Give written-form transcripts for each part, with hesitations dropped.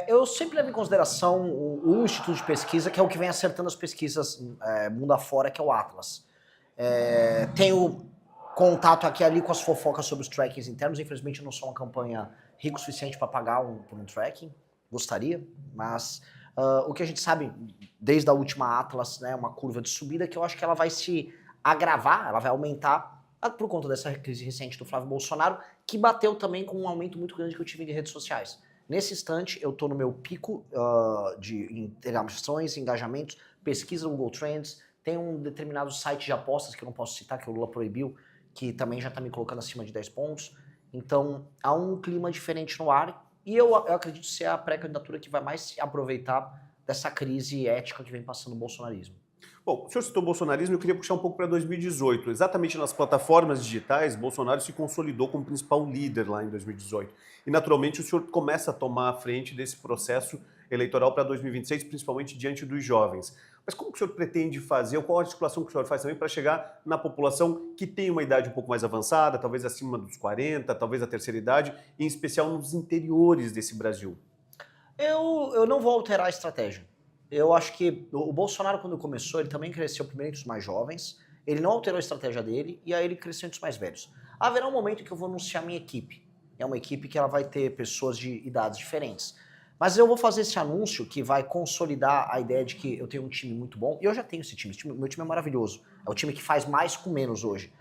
Eu sempre levo em consideração o instituto de pesquisa, que é o que vem acertando as pesquisas mundo afora, que é o Atlas. Tenho contato aqui e ali com as fofocas sobre os trackings internos. Infelizmente, eu não sou uma campanha rica o suficiente para pagar por um tracking. Gostaria, mas o que a gente sabe desde a última Atlas, né, uma curva de subida que eu acho que ela vai se agravar, ela vai aumentar por conta dessa crise recente do Flávio Bolsonaro, que bateu também com um aumento muito grande que eu tive de redes sociais. Nesse instante, eu estou no meu pico de interações, engajamentos, pesquisa no Google Trends, tem um determinado site de apostas que eu não posso citar, que o Lula proibiu, que também já está me colocando acima de 10 pontos. Então, há um clima diferente no ar e eu acredito ser a pré-candidatura que vai mais se aproveitar dessa crise ética que vem passando o bolsonarismo. Bom, o senhor citou o bolsonarismo, eu queria puxar um pouco para 2018. Exatamente nas plataformas digitais, Bolsonaro se consolidou como principal líder lá em 2018. E, naturalmente, o senhor começa a tomar a frente desse processo eleitoral para 2026, principalmente diante dos jovens. Mas como que o senhor pretende fazer, ou qual a articulação que o senhor faz também para chegar na população que tem uma idade um pouco mais avançada, talvez acima dos 40, talvez a terceira idade, em especial nos interiores desse Brasil? Eu não vou alterar a estratégia. Eu acho que o Bolsonaro, quando começou, ele também cresceu primeiro entre os mais jovens, ele não alterou a estratégia dele, e aí ele cresceu entre os mais velhos. Haverá um momento que eu vou anunciar minha equipe. É uma equipe que ela vai ter pessoas de idades diferentes. Mas eu vou fazer esse anúncio que vai consolidar a ideia de que eu tenho um time muito bom, e eu já tenho esse time, meu time é maravilhoso. É o time que faz mais com menos hoje.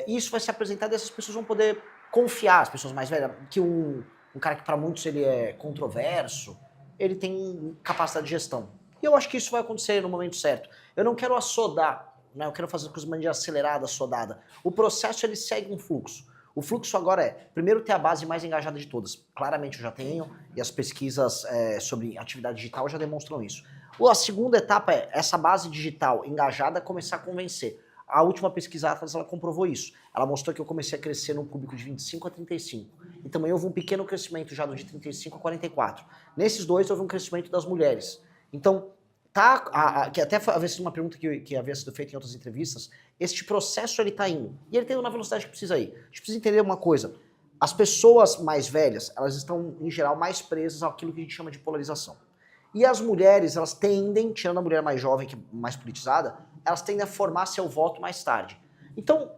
E isso vai ser apresentado e essas pessoas vão poder confiar, as pessoas mais velhas, que um cara que para muitos ele é controverso, ele tem capacidade de gestão. E eu acho que isso vai acontecer no momento certo. Eu não quero assodar, né? Eu quero fazer coisas de maneira acelerada, assodada. O processo ele segue um fluxo. O fluxo agora é, primeiro, ter a base mais engajada de todas. Claramente eu já tenho, e as pesquisas sobre atividade digital já demonstram isso. A segunda etapa é essa base digital engajada começar a convencer. A última pesquisa Atlas, ela comprovou isso. Ela mostrou que eu comecei a crescer no público de 25 a 35. E também houve um pequeno crescimento já do de 35 a 44. Nesses dois houve um crescimento das mulheres. Então, que até havia sido uma pergunta que havia sido feita em outras entrevistas, este processo ele está indo. E ele está indo na velocidade que precisa ir. A gente precisa entender uma coisa. As pessoas mais velhas, elas estão, em geral, mais presas àquilo que a gente chama de polarização. E as mulheres, elas tendem, tirando a mulher mais jovem, que é mais politizada, elas tendem a formar seu voto mais tarde. Então,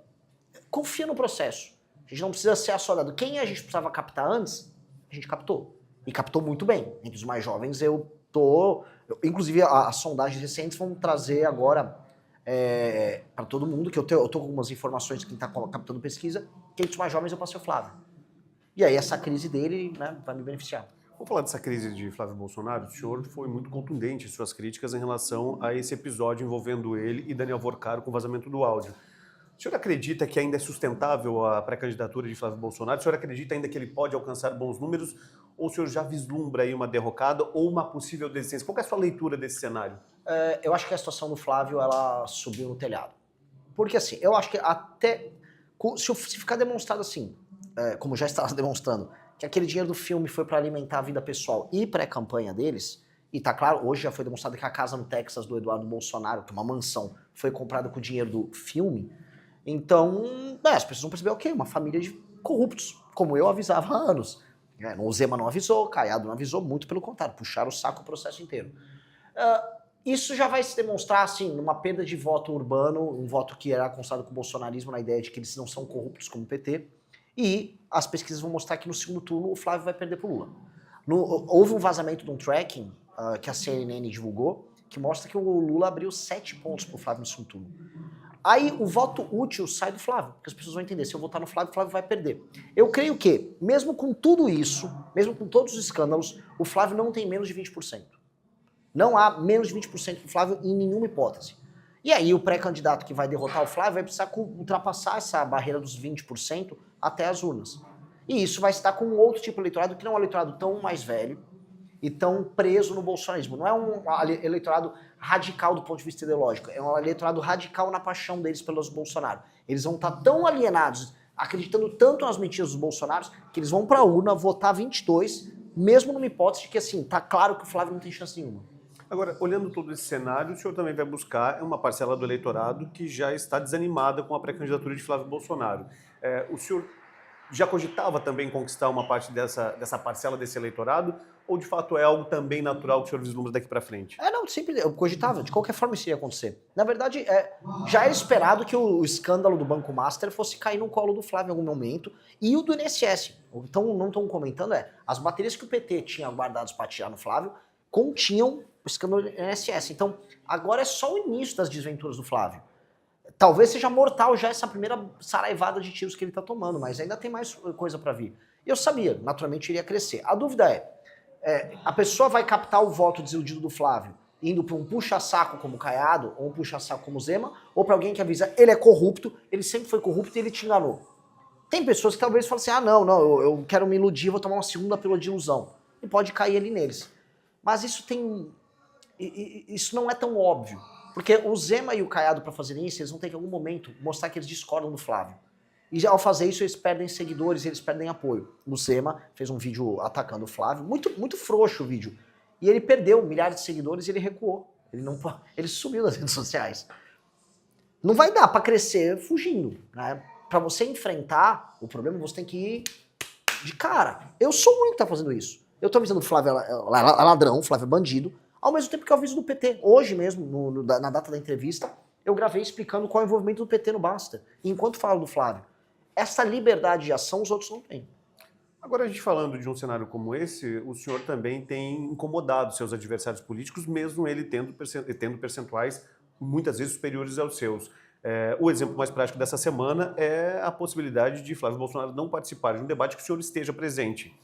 confia no processo. A gente não precisa ser assodado. Quem a gente precisava captar antes, a gente captou. E captou muito bem. Entre os mais jovens, inclusive, as sondagens recentes vão trazer agora para todo mundo, que eu tô com algumas informações de quem está captando pesquisa, que entre os mais jovens eu passei o Flávio. E aí essa crise dele, né, vai me beneficiar. Vamos falar dessa crise de Flávio Bolsonaro. O senhor foi muito contundente em suas críticas em relação a esse episódio envolvendo ele e Daniel Vorcaro com o vazamento do áudio. O senhor acredita que ainda é sustentável a pré-candidatura de Flávio Bolsonaro? O senhor acredita ainda que ele pode alcançar bons números? Ou o senhor já vislumbra aí uma derrocada ou uma possível desistência? Qual é a sua leitura desse cenário? Eu acho que a situação do Flávio, ela subiu no telhado. Porque assim, eu acho que até... Se ficar demonstrado assim, como já está demonstrando, que aquele dinheiro do filme foi para alimentar a vida pessoal e pré-campanha deles, e tá claro, hoje já foi demonstrado que a casa no Texas do Eduardo Bolsonaro, que é uma mansão, foi comprada com o dinheiro do filme, então as pessoas vão perceber, ok, uma família de corruptos, como eu avisava há anos. O Zema não avisou, Caiado não avisou, muito pelo contrário, puxaram o saco o processo inteiro. Isso já vai se demonstrar, assim, numa perda de voto urbano, um voto que era considerado com o bolsonarismo, na ideia de que eles não são corruptos como o PT, e as pesquisas vão mostrar que no segundo turno o Flávio vai perder pro Lula. Houve um vazamento de um tracking que a CNN divulgou, que mostra que o Lula abriu 7 pontos pro Flávio no segundo turno. Aí o voto útil sai do Flávio, porque as pessoas vão entender, se eu votar no Flávio, o Flávio vai perder. Eu creio que, mesmo com tudo isso, mesmo com todos os escândalos, o Flávio não tem menos de 20%. Não há menos de 20% do Flávio em nenhuma hipótese. E aí o pré-candidato que vai derrotar o Flávio vai precisar ultrapassar essa barreira dos 20% até as urnas. E isso vai estar com um outro tipo de eleitorado, que não é um eleitorado tão mais velho e tão preso no bolsonarismo. Não é um eleitorado radical do ponto de vista ideológico, é um eleitorado radical na paixão deles pelos Bolsonaro. Eles vão estar tão alienados, acreditando tanto nas mentiras dos Bolsonaros, que eles vão para a urna votar 22, mesmo numa hipótese de que, assim, tá claro que o Flávio não tem chance nenhuma. Agora, olhando todo esse cenário, o senhor também vai buscar uma parcela do eleitorado que já está desanimada com a pré-candidatura de Flávio Bolsonaro. O senhor já cogitava também conquistar uma parte dessa parcela desse eleitorado? Ou de fato é algo também natural que o senhor vislumbra daqui para frente? Não, simples, eu cogitava, de qualquer forma isso ia acontecer. Na verdade, já era esperado que o escândalo do Banco Master fosse cair no colo do Flávio em algum momento, e o do INSS. Então, não estão comentando, as baterias que o PT tinha guardadas para tirar no Flávio continham o escândalo do INSS. Então, agora é só o início das desventuras do Flávio. Talvez seja mortal já essa primeira saraivada de tiros que ele tá tomando, mas ainda tem mais coisa para vir. Eu sabia, naturalmente iria crescer. A dúvida a pessoa vai captar o voto desiludido do Flávio indo para um puxa-saco como Caiado, ou um puxa-saco como Zema, ou para alguém que avisa, ele é corrupto, ele sempre foi corrupto e ele te enganou. Tem pessoas que talvez falem assim, não, eu quero me iludir, vou tomar uma segunda pílula de ilusão. E pode cair ali neles. Mas isso não é tão óbvio. Porque o Zema e o Caiado, para fazerem isso, eles vão ter que em algum momento mostrar que eles discordam do Flávio. E ao fazer isso, eles perdem seguidores, eles perdem apoio. O Zema fez um vídeo atacando o Flávio, muito frouxo o vídeo. E ele perdeu milhares de seguidores e ele recuou. Ele sumiu das redes sociais. Não vai dar para crescer fugindo, né? Para você enfrentar o problema, você tem que ir de cara. Eu sou o único que tá fazendo isso. Eu tô avisando o Flávio ladrão, o Flávio bandido, ao mesmo tempo que eu aviso do PT. Hoje mesmo, na data da entrevista, eu gravei explicando qual é o envolvimento do PT no Basta. E enquanto falo do Flávio, essa liberdade de ação os outros não têm. Agora, a gente falando de um cenário como esse, o senhor também tem incomodado seus adversários políticos, mesmo ele tendo percentuais muitas vezes superiores aos seus. O exemplo mais prático dessa semana é a possibilidade de Flávio Bolsonaro não participar de um debate que o senhor esteja presente.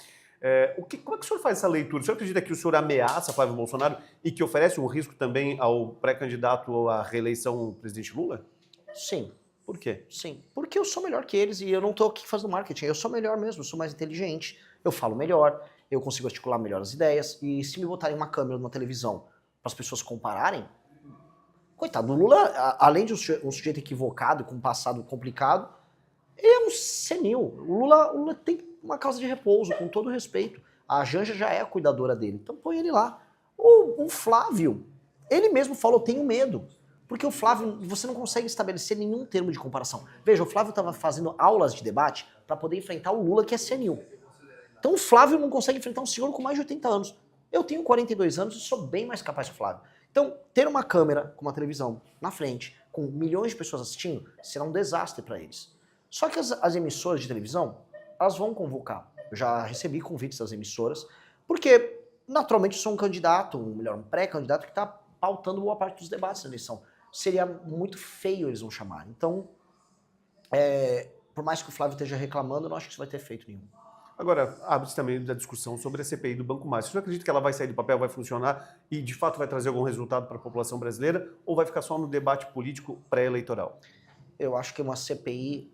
Como é que o senhor faz essa leitura? O senhor acredita que o senhor ameaça Flávio Bolsonaro e que oferece um risco também ao pré-candidato à reeleição presidente Lula? Sim. Por quê? Sim, porque eu sou melhor que eles e eu não tô aqui fazendo marketing, eu sou melhor mesmo, eu sou mais inteligente, eu falo melhor, eu consigo articular melhor as ideias, e se me botarem uma câmera numa televisão para as pessoas compararem, coitado, o Lula, além de um sujeito equivocado, com um passado complicado, ele é um senil. O Lula tem uma causa de repouso, com todo respeito. A Janja já é a cuidadora dele, então põe ele lá. O Flávio, ele mesmo falou, tenho medo. Porque o Flávio, você não consegue estabelecer nenhum termo de comparação. Veja, o Flávio estava fazendo aulas de debate para poder enfrentar o Lula, que é senil. Então o Flávio não consegue enfrentar um senhor com mais de 80 anos. Eu tenho 42 anos e sou bem mais capaz que o Flávio. Então, ter uma câmera com uma televisão na frente, com milhões de pessoas assistindo, será um desastre para eles. Só que as emissoras de televisão, elas vão convocar. Eu já recebi convites das emissoras, porque naturalmente eu sou um candidato, um pré-candidato que está pautando boa parte dos debates da eleição. Seria muito feio eles não chamarem. Então, por mais que o Flávio esteja reclamando, eu não acho que isso vai ter efeito nenhum. Agora, abre-se também da discussão sobre a CPI do Banco Master. Você não acredita que ela vai sair do papel, vai funcionar e, de fato, vai trazer algum resultado para a população brasileira ou vai ficar só no debate político pré-eleitoral? Eu acho que uma CPI,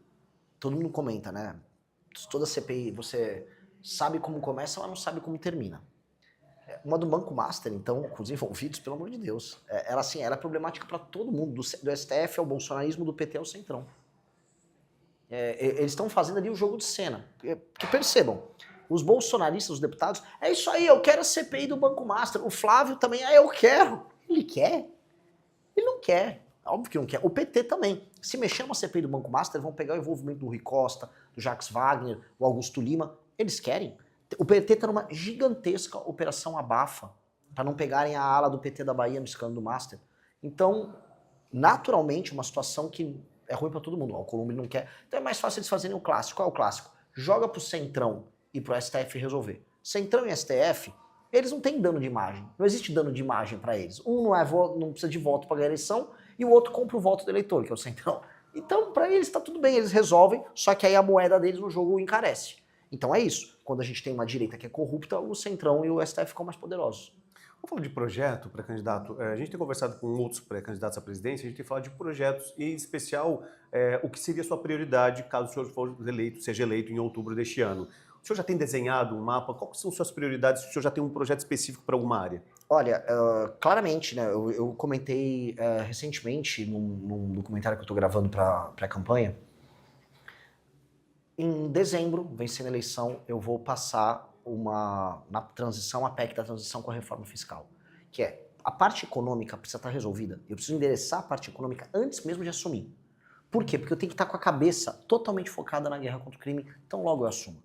todo mundo comenta, né? Toda CPI, você sabe como começa, mas não sabe como termina. Uma do Banco Master, então, com os envolvidos, pelo amor de Deus. Ela, assim, era problemática para todo mundo, do STF ao bolsonarismo, do PT ao Centrão. Eles estão fazendo ali o jogo de cena. Porque percebam, os bolsonaristas, os deputados, é isso aí, eu quero a CPI do Banco Master. O Flávio também, eu quero. Ele quer? Ele não quer. Óbvio que não quer. O PT também. Se mexer numa CPI do Banco Master, vão pegar o envolvimento do Rui Costa, do Jacques Wagner, o Augusto Lima. Eles querem. O PT está numa gigantesca operação abafa para não pegarem a ala do PT da Bahia no escândalo do Master. Então, naturalmente, uma situação que é ruim para todo mundo. O Alcolumbre não quer. Então é mais fácil eles fazerem o clássico. Qual é o clássico? Joga pro Centrão e pro STF resolver. Centrão e STF, eles não têm dano de imagem. Não existe dano de imagem para eles. Um não precisa de voto para ganhar eleição e o outro compra o voto do eleitor, que é o Centrão. Então, para eles está tudo bem, eles resolvem, só que aí a moeda deles no jogo encarece. Então é isso. Quando a gente tem uma direita que é corrupta, o Centrão e o STF ficam mais poderosos. Vamos falar de projeto pré-candidato. A gente tem conversado com outros pré-candidatos à presidência, a gente tem falado de projetos, e em especial o que seria a sua prioridade caso o senhor for eleito, seja eleito em outubro deste ano. O senhor já tem desenhado um mapa? Quais são suas prioridades? O senhor já tem um projeto específico para alguma área? Olha, claramente, né, eu comentei recentemente num documentário que eu estou gravando para a campanha. Em dezembro, vencendo a eleição, eu vou passar na transição, a PEC da transição com a reforma fiscal. Que é, a parte econômica precisa estar resolvida. Eu preciso endereçar a parte econômica antes mesmo de assumir. Por quê? Porque eu tenho que estar com a cabeça totalmente focada na guerra contra o crime, então logo eu assumo.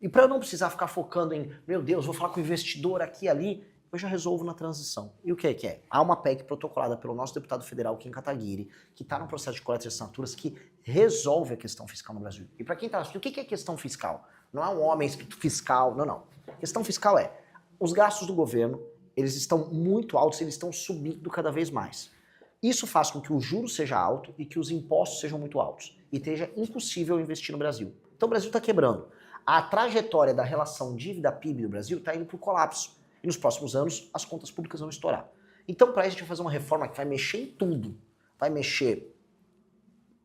E para eu não precisar ficar focando em, meu Deus, vou falar com o investidor aqui e ali, eu já resolvo na transição. E o que é que é? Há uma PEC protocolada pelo nosso deputado federal, Kim Kataguiri, que está no processo de coleta de assinaturas, que resolve a questão fiscal no Brasil. E para quem está assistindo, o que é questão fiscal? Não é um homem escrito fiscal, não. Questão fiscal é, os gastos do governo, eles estão muito altos, eles estão subindo cada vez mais. Isso faz com que o juro seja alto e que os impostos sejam muito altos. E seja impossível investir no Brasil. Então o Brasil está quebrando. A trajetória da relação dívida-PIB do Brasil está indo para o colapso. E nos próximos anos, as contas públicas vão estourar. Então, para isso, a gente vai fazer uma reforma que vai mexer em tudo. Vai mexer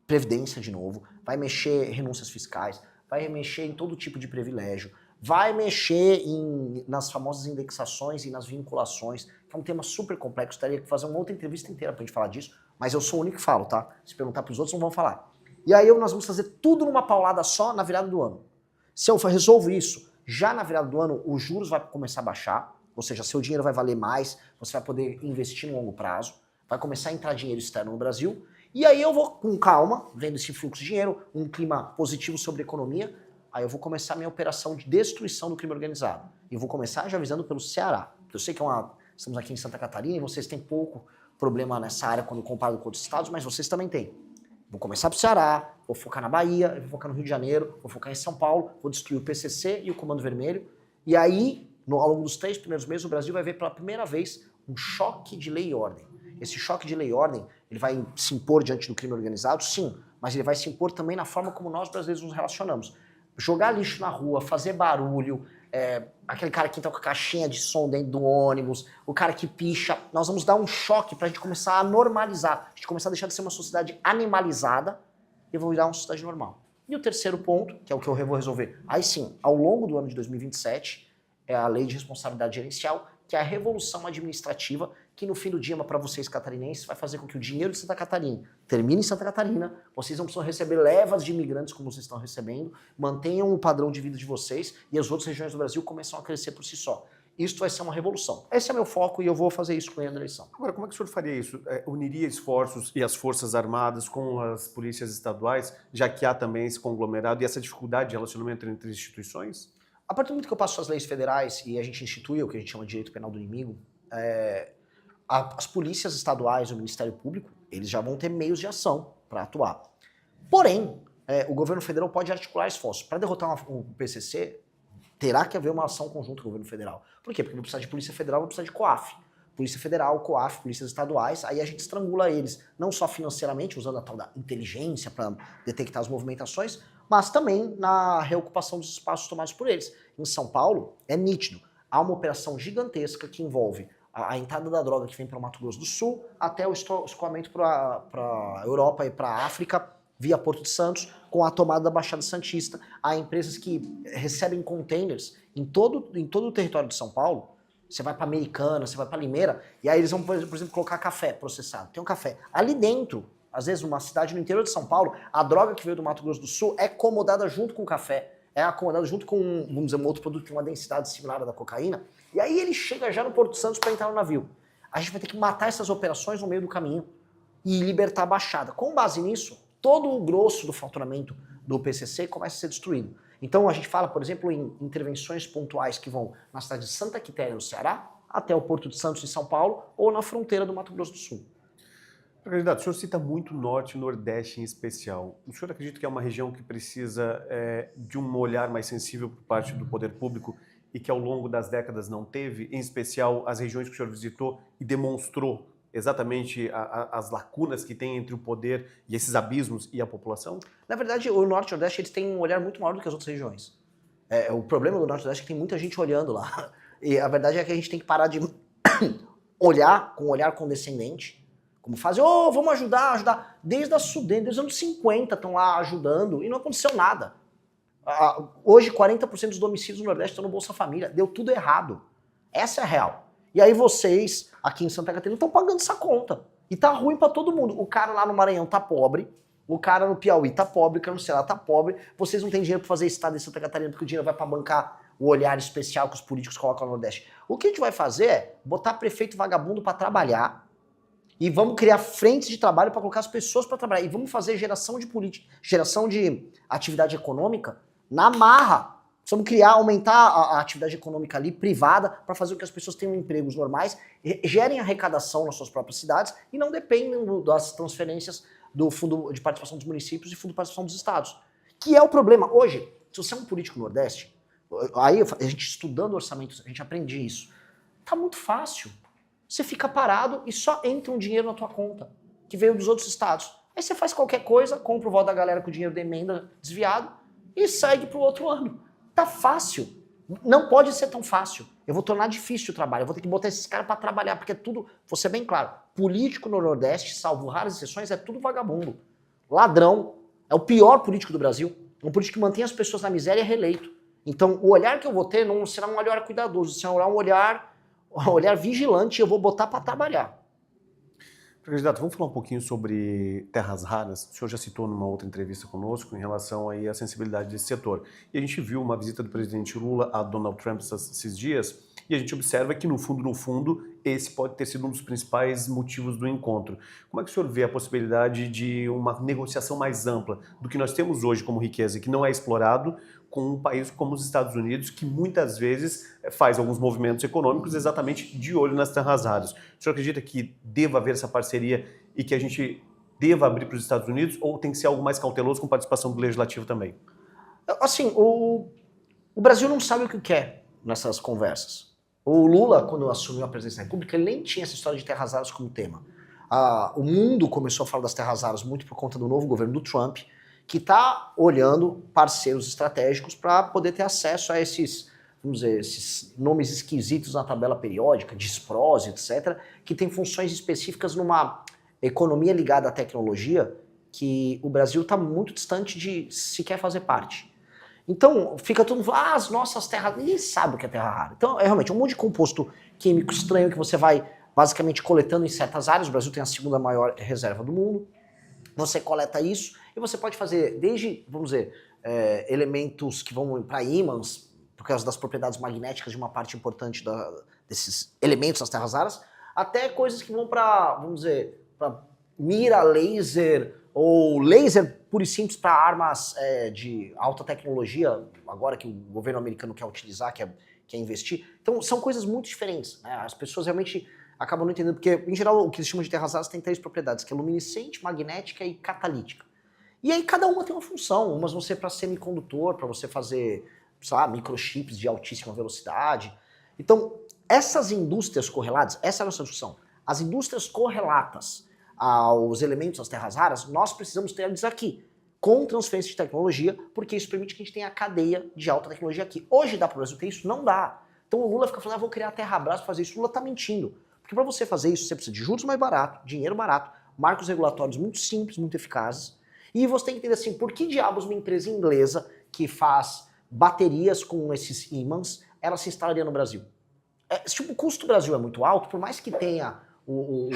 previdência de novo, vai mexer renúncias fiscais, vai mexer em todo tipo de privilégio, vai mexer nas famosas indexações e nas vinculações, que é um tema super complexo. Teria que fazer uma outra entrevista inteira para a gente falar disso, mas eu sou o único que falo, tá? Se perguntar para os outros, não vão falar. E aí nós vamos fazer tudo numa paulada só na virada do ano. Se eu resolvo isso, já na virada do ano, os juros vão começar a baixar, ou seja, seu dinheiro vai valer mais, você vai poder investir no longo prazo, vai começar a entrar dinheiro externo no Brasil, e aí eu vou com calma, vendo esse fluxo de dinheiro, um clima positivo sobre a economia, aí eu vou começar a minha operação de destruição do crime organizado. E vou começar já avisando pelo Ceará. Eu sei que estamos aqui em Santa Catarina e vocês têm pouco problema nessa área quando comparado com outros estados, mas vocês também têm. Vou começar pro Ceará, vou focar na Bahia, vou focar no Rio de Janeiro, vou focar em São Paulo, vou destruir o PCC e o Comando Vermelho. E aí, ao longo dos 3 primeiros meses, o Brasil vai ver pela primeira vez um choque de lei e ordem. Esse choque de lei e ordem, ele vai se impor diante do crime organizado, sim, mas ele vai se impor também na forma como nós brasileiros nos relacionamos. Jogar lixo na rua, fazer barulho, aquele cara que entra com a caixinha de som dentro do ônibus, o cara que picha, nós vamos dar um choque pra gente começar a normalizar, a gente começar a deixar de ser uma sociedade animalizada e vou virar uma sociedade normal. E o terceiro ponto, que é o que eu vou resolver, aí sim, ao longo do ano de 2027, é a lei de responsabilidade gerencial, que é a revolução administrativa, que no fim do dia, para vocês catarinenses, vai fazer com que o dinheiro de Santa Catarina termine em Santa Catarina, vocês não precisam receber levas de imigrantes como vocês estão recebendo, mantenham o padrão de vida de vocês e as outras regiões do Brasil começam a crescer por si só. Isso vai ser uma revolução. Esse é meu foco e eu vou fazer isso com a eleição. Agora, como é que o senhor faria isso? Uniria esforços e as Forças Armadas com as polícias estaduais, já que há também esse conglomerado e essa dificuldade de relacionamento entre instituições? A partir do momento que eu passo as leis federais e a gente institui o que a gente chama de direito penal do inimigo, as polícias estaduais, o Ministério Público, eles já vão ter meios de ação para atuar. Porém, o governo federal pode articular esforços. Para derrotar o PCC, terá que haver uma ação conjunta do governo federal. Por quê? Porque não precisa de Polícia Federal, não precisa de COAF. Polícia Federal, COAF, polícias estaduais, aí a gente estrangula eles, não só financeiramente, usando a tal da inteligência para detectar as movimentações, mas também na reocupação dos espaços tomados por eles. Em São Paulo, é nítido, há uma operação gigantesca que envolve a entrada da droga que vem para o Mato Grosso do Sul, até o escoamento para a Europa e para a África, via Porto de Santos, com a tomada da Baixada Santista. Há empresas que recebem containers em todo o território de São Paulo. Você vai para Americana, você vai para Limeira, e aí eles vão, por exemplo, colocar café processado. Tem um café. Ali dentro, às vezes numa cidade no interior de São Paulo, a droga que veio do Mato Grosso do Sul é acomodada junto com o café. É acomodada junto com, vamos dizer, um outro produto que tem uma densidade similar à da cocaína. E aí ele chega já no Porto de Santos para entrar no navio. A gente vai ter que matar essas operações no meio do caminho e libertar a Baixada. Com base nisso, todo o grosso do faturamento do PCC começa a ser destruído. Então a gente fala, por exemplo, em intervenções pontuais que vão na cidade de Santa Quitéria, no Ceará, até o Porto de Santos, em São Paulo, ou na fronteira do Mato Grosso do Sul. Candidato, o senhor cita muito o Norte e o Nordeste em especial. O senhor acredita que é uma região que precisa de um olhar mais sensível por parte do poder público e que ao longo das décadas não teve, em especial as regiões que o senhor visitou e demonstrou exatamente as lacunas que tem entre o poder e esses abismos e a população? Na verdade, o Norte e o Nordeste eles têm um olhar muito maior do que as outras regiões. O problema do Norte e Nordeste é que tem muita gente olhando lá. E a verdade é que a gente tem que parar de olhar com um olhar condescendente, como fazem, vamos ajudar. Desde os anos 50 estão lá ajudando e não aconteceu nada. Hoje, 40% dos domicílios no Nordeste estão no Bolsa Família. Deu tudo errado. Essa é a real. E aí vocês, aqui em Santa Catarina, estão pagando essa conta. E tá ruim pra todo mundo. O cara lá no Maranhão tá pobre, o cara no Piauí tá pobre, o cara no Ceará tá pobre. Vocês não têm dinheiro pra fazer estado em Santa Catarina, porque o dinheiro vai pra bancar o olhar especial que os políticos colocam no Nordeste. O que a gente vai fazer é botar prefeito vagabundo pra trabalhar E vamos criar frentes de trabalho para colocar as pessoas para trabalhar. E vamos fazer geração de política, geração de atividade econômica na marra. Vamos criar, aumentar a atividade econômica ali, privada, para fazer com que as pessoas tenham empregos normais, gerem arrecadação nas suas próprias cidades e não dependam das transferências do Fundo de Participação dos Municípios e Fundo de Participação dos Estados. Que é o problema. Hoje, se você é um político no Nordeste, aí a gente estudando orçamento, a gente aprende isso. Tá muito fácil. Você fica parado e só entra um dinheiro na tua conta, que veio dos outros estados. Aí você faz qualquer coisa, compra o voto da galera com o dinheiro da emenda desviado e segue pro outro ano. Tá fácil. Não pode ser tão fácil. Eu vou tornar difícil o trabalho. Eu vou ter que botar esses caras para trabalhar, porque é tudo, vou ser bem claro, político no Nordeste, salvo raras exceções, é tudo vagabundo. Ladrão. É o pior político do Brasil. É um político que mantém as pessoas na miséria e é reeleito. Então, o olhar que eu vou ter não será um olhar cuidadoso, será um olhar vigilante, eu vou botar para trabalhar. Candidato, vamos falar um pouquinho sobre terras raras. O senhor já citou numa outra entrevista conosco em relação aí à sensibilidade desse setor. E a gente viu uma visita do presidente Lula a Donald Trump esses dias, e a gente observa que, no fundo, esse pode ter sido um dos principais motivos do encontro. Como é que o senhor vê a possibilidade de uma negociação mais ampla do que nós temos hoje como riqueza, que não é explorado, com um país como os Estados Unidos, que muitas vezes faz alguns movimentos econômicos exatamente de olho nas terras raras? O senhor acredita que deva haver essa parceria e que a gente deva abrir para os Estados Unidos, ou tem que ser algo mais cauteloso com participação do Legislativo também? Assim, o Brasil não sabe o que quer nessas conversas. O Lula, quando assumiu a presidência da República, ele nem tinha essa história de terras raras como tema. O mundo começou a falar das terras raras muito por conta do novo governo do Trump, que está olhando parceiros estratégicos para poder ter acesso a esses, vamos dizer, esses nomes esquisitos na tabela periódica, Disprose, etc., que tem funções específicas numa economia ligada à tecnologia que o Brasil está muito distante de sequer fazer parte. Então, fica todo mundo falando, as nossas terras, ninguém sabe o que é terra rara. Então, é realmente um monte de composto químico estranho que você vai basicamente coletando em certas áreas. O Brasil tem a segunda maior reserva do mundo. Você coleta isso e você pode fazer desde, vamos dizer, elementos que vão para ímãs, por causa das propriedades magnéticas de uma parte importante desses elementos das terras raras, até coisas que vão para, vamos dizer, para mira laser ou laser puro e simples para armas de alta tecnologia, agora que o governo americano quer utilizar, quer investir. Então são coisas muito diferentes, né? As pessoas realmente acabam não entendendo, porque em geral o que eles chamam de terras raras tem 3 propriedades, que é luminescente, magnética e catalítica. E aí cada uma tem uma função, umas vão ser para semicondutor, para você fazer, sei lá, microchips de altíssima velocidade. Então, essas indústrias correlatas, essa é a nossa discussão, as indústrias correlatas aos elementos das terras raras, nós precisamos ter eles aqui, com transferência de tecnologia, porque isso permite que a gente tenha a cadeia de alta tecnologia aqui. Hoje dá para o Brasil ter isso? Não dá. Então o Lula fica falando, vou criar a Terrabras para fazer isso. O Lula tá mentindo. Porque para você fazer isso, você precisa de juros mais barato, dinheiro barato, marcos regulatórios muito simples, muito eficazes. E você tem que entender assim, por que diabos uma empresa inglesa que faz baterias com esses ímãs, ela se instalaria no Brasil? Tipo, o custo do Brasil é muito alto, por mais que tenha o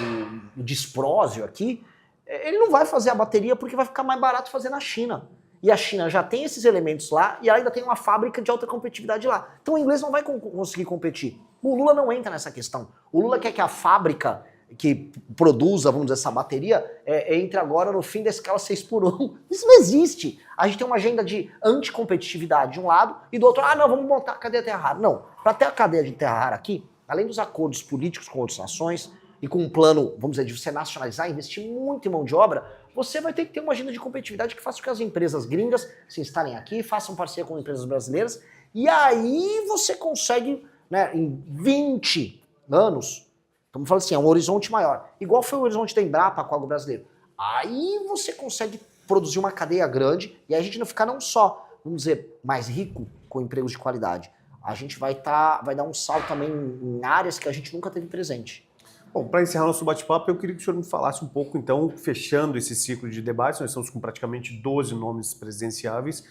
disprósio aqui, ele não vai fazer a bateria porque vai ficar mais barato fazer na China. E a China já tem esses elementos lá e ela ainda tem uma fábrica de alta competitividade lá. Então o inglês não vai conseguir competir. O Lula não entra nessa questão. O Lula quer que a fábrica que produza, vamos dizer, essa bateria, entre agora no fim da escala 6x1. Isso não existe. A gente tem uma agenda de anticompetitividade de um lado e do outro, não, vamos montar a cadeia terra rara. Não, para ter a cadeia de terra rara aqui, além dos acordos políticos com outras nações e com um plano, vamos dizer, de você nacionalizar, investir muito em mão de obra, você vai ter que ter uma agenda de competitividade que faça com que as empresas gringas se instalem aqui, façam parceria com empresas brasileiras, e aí você consegue, né, em 20 anos, vamos falar assim, é um horizonte maior, igual foi o horizonte da Embrapa com o agro brasileiro. Aí você consegue produzir uma cadeia grande e a gente não ficar não só, vamos dizer, mais rico com empregos de qualidade, a gente vai dar um salto também em áreas que a gente nunca teve presente. Bom, para encerrar nosso bate-papo, eu queria que o senhor me falasse um pouco, então, fechando esse ciclo de debates, nós estamos com praticamente 12 nomes presidenciáveis.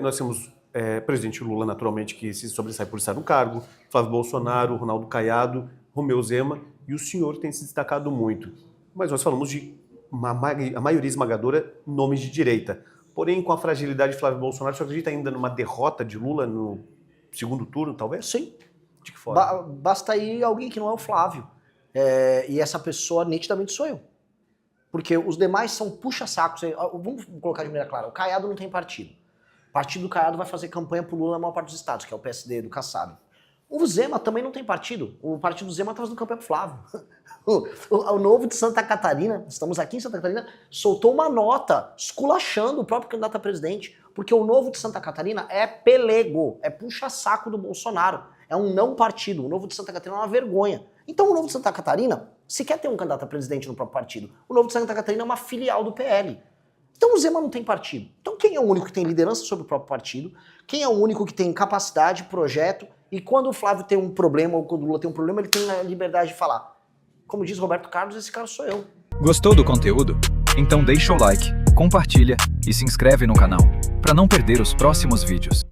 Nós temos presidente Lula, naturalmente, que se sobressai por estar no cargo, Flávio Bolsonaro, Ronaldo Caiado, Romeu Zema, e o senhor tem se destacado muito. Mas nós falamos de a maioria esmagadora nomes de direita. Porém, com a fragilidade de Flávio Bolsonaro, o senhor acredita ainda numa derrota de Lula no segundo turno, talvez? Sim. De que forma? Basta ir alguém que não é o Flávio. E essa pessoa nitidamente sou eu. Porque os demais são puxa-sacos. Vamos colocar de maneira clara, o Caiado não tem partido. O partido do Caiado vai fazer campanha pro Lula na maior parte dos estados, que é o PSD do Kassab. O Zema também não tem partido. O partido do Zema tá fazendo campanha pro Flávio. O Novo de Santa Catarina, estamos aqui em Santa Catarina, soltou uma nota esculachando o próprio candidato a presidente, porque o Novo de Santa Catarina é pelego, é puxa-saco do Bolsonaro, é um não partido. O Novo de Santa Catarina é uma vergonha. Então o Novo de Santa Catarina, se quer ter um candidato a presidente no próprio partido, o Novo de Santa Catarina é uma filial do PL. Então o Zema não tem partido. Então quem é o único que tem liderança sobre o próprio partido? Quem é o único que tem capacidade, projeto? E quando o Flávio tem um problema, ou quando o Lula tem um problema, ele tem a liberdade de falar. Como diz Roberto Carlos, esse cara sou eu. Gostou do conteúdo? Então deixa o like, compartilha e se inscreve no canal, para não perder os próximos vídeos.